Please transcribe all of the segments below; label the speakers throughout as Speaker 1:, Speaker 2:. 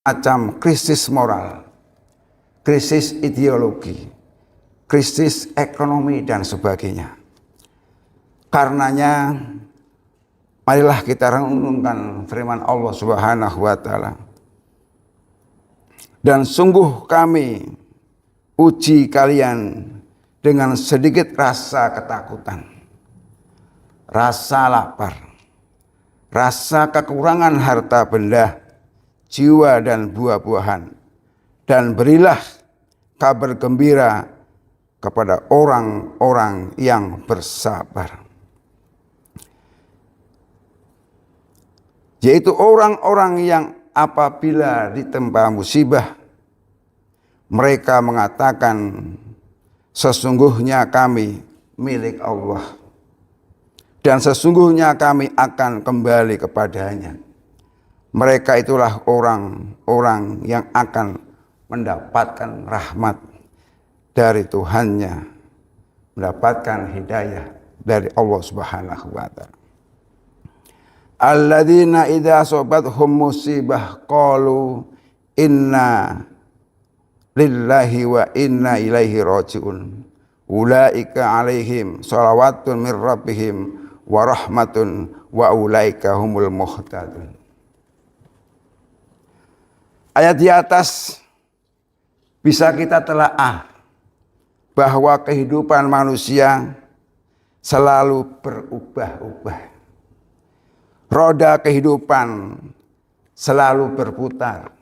Speaker 1: macam krisis moral, krisis ideologi, krisis ekonomi dan sebagainya. Karenanya marilah kita renungkan firman Allah Subhanahu wa taala. Dan sungguh kami uji kalian dengan sedikit rasa ketakutan, rasa lapar, rasa kekurangan harta benda, jiwa dan buah-buahan, dan berilah kabar gembira kepada orang-orang yang bersabar. Yaitu orang-orang yang apabila ditempa musibah, mereka mengatakan, sesungguhnya kami milik Allah, dan sesungguhnya kami akan kembali kepadanya. Mereka itulah orang-orang yang akan mendapatkan rahmat dari Tuhannya, mendapatkan hidayah dari Allah Subhanahu wa taala. Alladzina idza asabathum musibah qalu inna lillahi wa inna ilaihi rajiun. Ulaika alaihim shalawatun mir rabbihim wa rahmatun wa ulaika humul muhtadun. Ayat di atas bisa kita telaah bahwa kehidupan manusia selalu berubah-ubah. Roda kehidupan selalu berputar.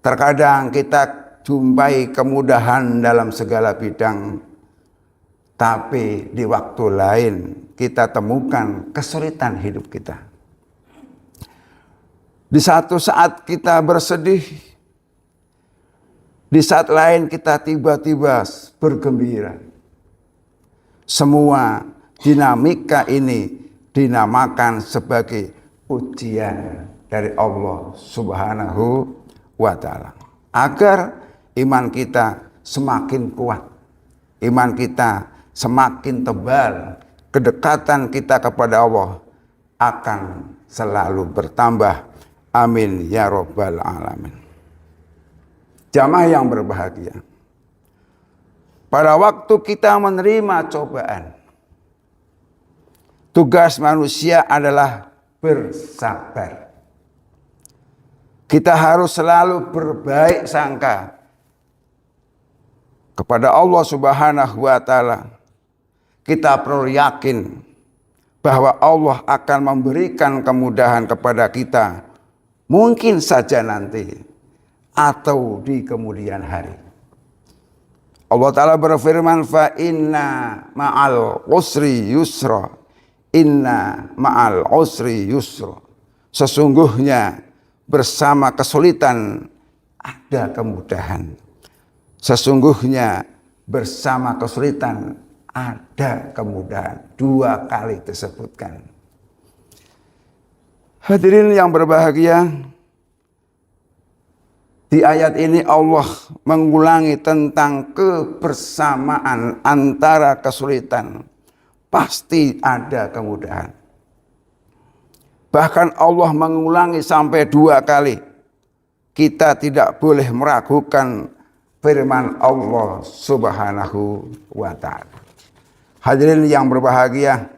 Speaker 1: Terkadang kita jumpai kemudahan dalam segala bidang, tapi di waktu lain kita temukan kesulitan hidup kita. Di satu saat kita bersedih, di saat lain kita tiba-tiba bergembira. Semua dinamika ini dinamakan sebagai ujian dari Allah Subhanahu wa taala. Agar iman kita semakin kuat, iman kita semakin tebal, kedekatan kita kepada Allah akan selalu bertambah. Amin ya rabbal alamin. Jamaah yang berbahagia, pada waktu kita menerima cobaan, tugas manusia adalah bersabar. Kita harus selalu berbaik sangka kepada Allah Subhanahu wa taala. Kita perlu yakin bahwa Allah akan memberikan kemudahan kepada kita, mungkin saja nanti atau di kemudian hari. Allah taala berfirman, fa inna ma'al usri yusra. Inna ma'al usri yusra. Sesungguhnya bersama kesulitan ada kemudahan. Sesungguhnya bersama kesulitan ada kemudahan. 2 kali disebutkan. Hadirin yang berbahagia, di ayat ini Allah mengulangi tentang kebersamaan antara kesulitan. Pasti ada kemudahan. Bahkan Allah mengulangi sampai 2 kali. Kita tidak boleh meragukan firman Allah Subhanahu wa ta'ala. Hadirin yang berbahagia,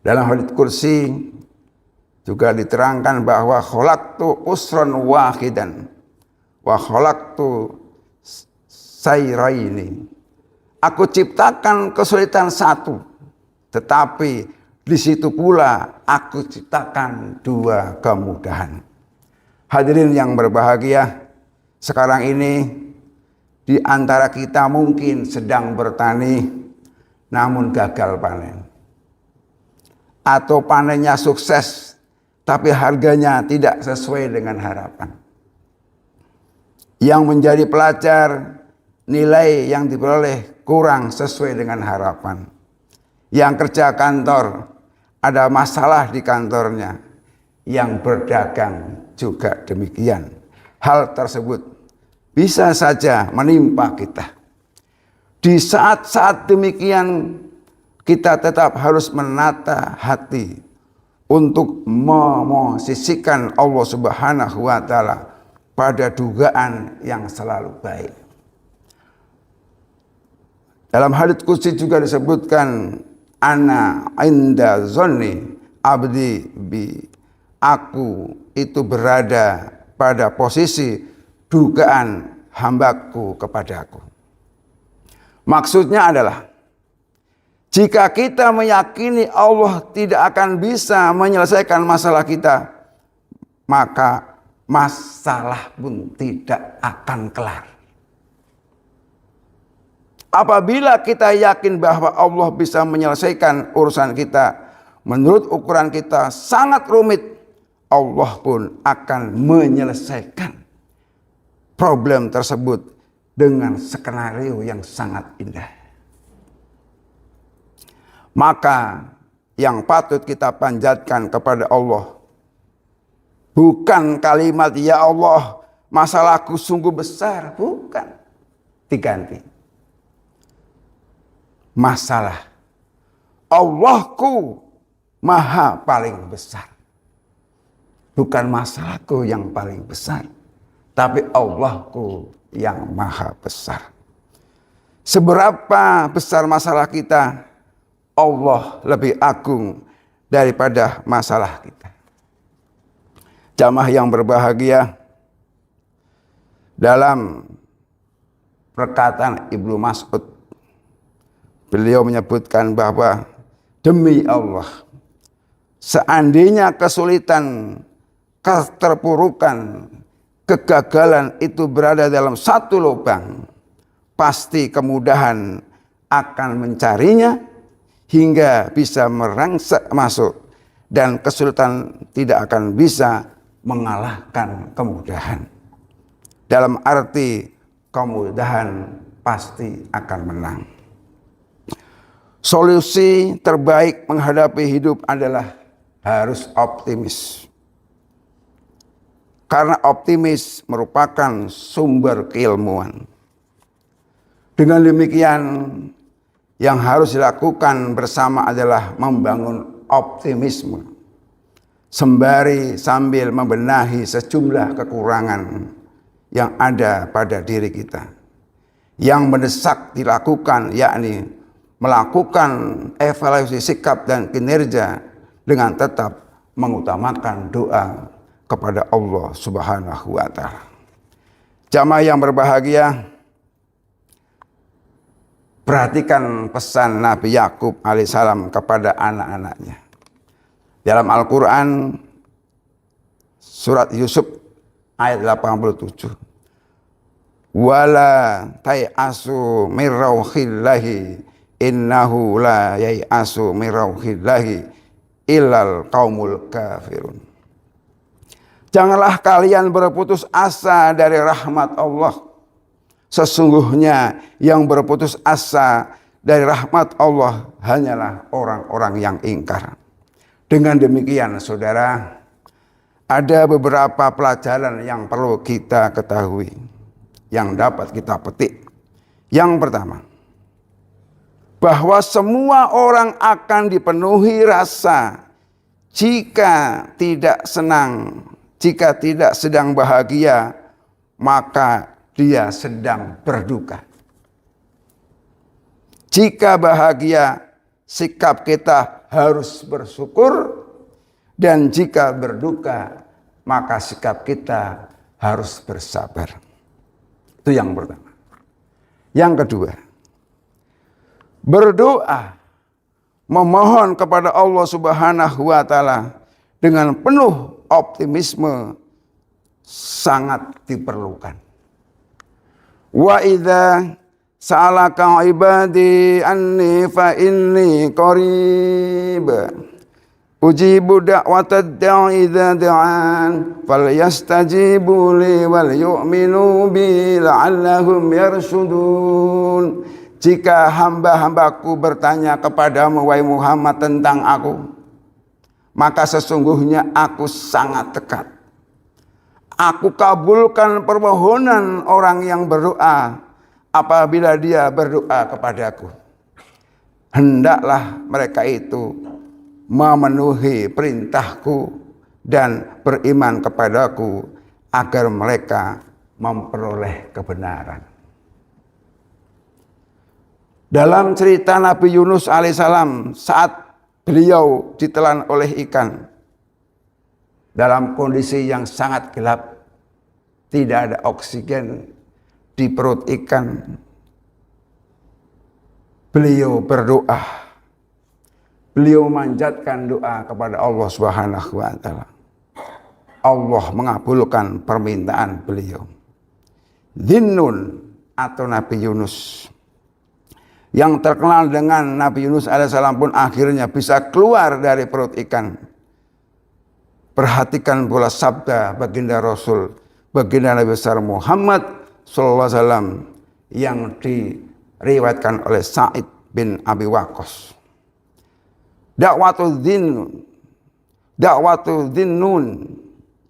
Speaker 1: dalam hadits kursi juga diterangkan bahwa khalaqtu usran wahidan wa khalaqtu sayraini. Aku ciptakan kesulitan 1, tetapi di situ pula aku ciptakan 2 kemudahan. Hadirin yang berbahagia, sekarang ini di antara kita mungkin sedang bertani namun gagal panen. Atau panennya sukses tapi harganya tidak sesuai dengan harapan. Yang menjadi pelajar, nilai yang diperoleh kurang sesuai dengan harapan. Yang kerja kantor, ada masalah di kantornya. Yang berdagang juga demikian. Hal tersebut bisa saja menimpa kita. Di saat-saat demikian, kita tetap harus menata hati, untuk memosisikan Allah Subhanahu wa taala pada dugaan yang selalu baik. Dalam hadits qudsi juga disebutkan, ana inda zonni abdi bi, aku itu berada pada posisi dugaan hambaku kepadaku. Maksudnya adalah, jika kita meyakini Allah tidak akan bisa menyelesaikan masalah kita, maka masalah pun tidak akan kelar. Apabila kita yakin bahwa Allah bisa menyelesaikan urusan kita menurut ukuran kita sangat rumit, Allah pun akan menyelesaikan problem tersebut dengan skenario yang sangat indah. Maka yang patut kita panjatkan kepada Allah bukan kalimat ya Allah masalahku sungguh besar, bukan. Diganti masalah Allahku maha paling besar. Bukan masalahku yang paling besar, tapi Allahku yang maha besar. Seberapa besar masalah kita, Allah lebih agung daripada masalah kita. Jamaah yang berbahagia, dalam perkataan Ibnu Mas'ud, beliau menyebutkan bahwa demi Allah, seandainya kesulitan, keterpurukan, kegagalan itu berada dalam satu lubang, pasti kemudahan akan mencarinya hingga bisa merangsek masuk, dan kesulitan tidak akan bisa mengalahkan kemudahan. Dalam arti kemudahan pasti akan menang. Solusi terbaik menghadapi hidup adalah harus optimis. Karena optimis merupakan sumber keilmuan. Dengan demikian, yang harus dilakukan bersama adalah membangun optimisme, sembari sambil membenahi sejumlah kekurangan yang ada pada diri kita. Yang mendesak dilakukan yakni melakukan evaluasi sikap dan kinerja dengan tetap mengutamakan doa kepada Allah Subhanahu wa taala. Jamaah yang berbahagia, perhatikan pesan Nabi Yakub alaihissalam kepada anak-anaknya. Dalam Al-Quran surat Yusuf ayat 87. Wala tai'asu min rauhillahi innahu la yai'asu min rauhillahi illal qaumul kafirun. Janganlah kalian berputus asa dari rahmat Allah. Sesungguhnya yang berputus asa dari rahmat Allah hanyalah orang-orang yang ingkar. Dengan demikian saudara, ada beberapa pelajaran yang perlu kita ketahui, yang dapat kita petik. Yang pertama, bahwa semua orang akan dipenuhi rasa jika tidak senang, jika tidak sedang bahagia, maka dia sedang berduka. Jika bahagia, sikap kita harus bersyukur, dan jika berduka, maka sikap kita harus bersabar. Itu yang pertama. Yang kedua, berdoa, memohon kepada Allah Subhanahu wa taala dengan penuh optimisme sangat diperlukan. Wa idza sa'alaka ibadi anni fa inni qarib ujibu da'watad da'i idza da'an falyastajibu li wal yu'minu bi la'allahum yarshudun. Jika hamba-hambaku bertanya kepadamu wahai Muhammad tentang aku, maka sesungguhnya aku sangat dekat. Aku kabulkan permohonan orang yang berdoa apabila dia berdoa kepadaku. Hendaklah mereka itu memenuhi perintahku dan beriman kepadaku agar mereka memperoleh kebenaran. Dalam cerita Nabi Yunus alaihissalam saat beliau ditelan oleh ikan dalam kondisi yang sangat gelap, tidak ada oksigen di perut ikan, beliau berdoa, beliau memanjatkan doa kepada Allah Subhanahu wa taala. Allah mengabulkan permintaan beliau. Dhinnun atau Nabi Yunus yang terkenal dengan Nabi Yunus alaihissalam pun akhirnya bisa keluar dari perut ikan. Perhatikan pula sabda baginda Rasul, baginda Nabi besar Muhammad sallallahu alaihi wasallam yang diriwayatkan oleh Sa'id bin Abi Waqqas. Da'watu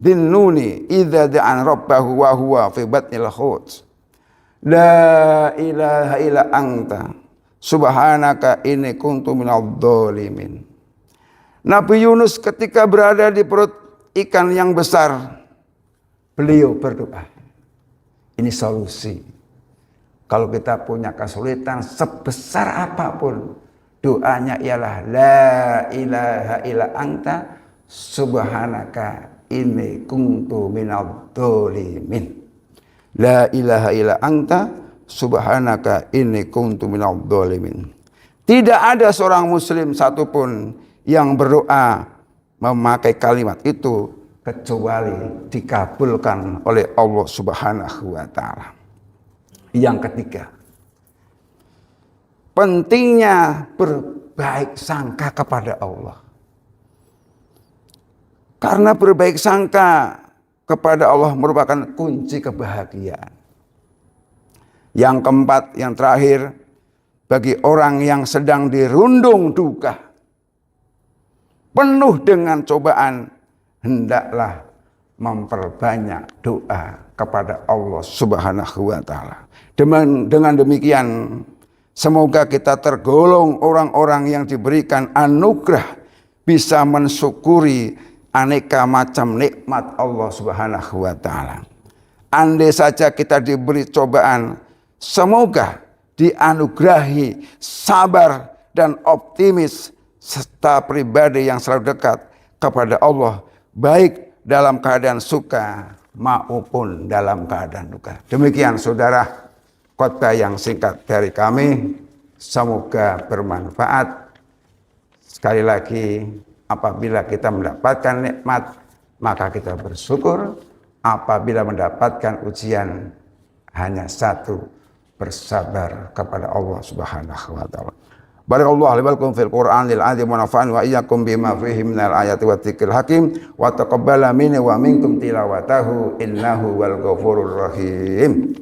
Speaker 1: dhinnuni idza da'an rabbahu wa huwa fi batnil hut. La ilaha illa anta subhanaka inni kuntu minadh dhalimin. Nabi Yunus ketika berada di perut ikan yang besar, beliau berdoa. Ini solusi. Kalau kita punya kesulitan sebesar apapun, doanya ialah la ilaha illa anta subhanaka inni kuntu minadh dhalimin. La ilaha illa anta subhanaka inni kuntu minadh dhalimin. Tidak ada seorang muslim satupun yang berdoa memakai kalimat itu kecuali dikabulkan oleh Allah Subhanahu wa taala. Yang ketiga, pentingnya berbaik sangka kepada Allah. Karena berbaik sangka kepada Allah merupakan kunci kebahagiaan. Yang keempat, yang terakhir, bagi orang yang sedang dirundung duka, penuh dengan cobaan, hendaklah memperbanyak doa kepada Allah Subhanahu wa taala. Dengan demikian, semoga kita tergolong orang-orang yang diberikan anugerah bisa mensyukuri aneka macam nikmat Allah Subhanahu wa taala. Andai saja kita diberi cobaan, semoga dianugerahi sabar dan optimis serta pribadi yang selalu dekat kepada Allah, baik dalam keadaan suka maupun dalam keadaan duka. Demikian saudara, khotbah yang singkat dari kami, semoga bermanfaat. Sekali lagi, apabila kita mendapatkan nikmat, maka kita bersyukur. Apabila mendapatkan ujian, hanya satu, bersabar kepada Allah Subhanahu wa taala. Barakallahu li wa lakum fil Qur'anil azim wa nafa'ani wa iyyakum bima fihi minal ayati wat dzikril hakim wa taqabbala minni wa minkum tilawatahu innahu wal ghafurur rahim.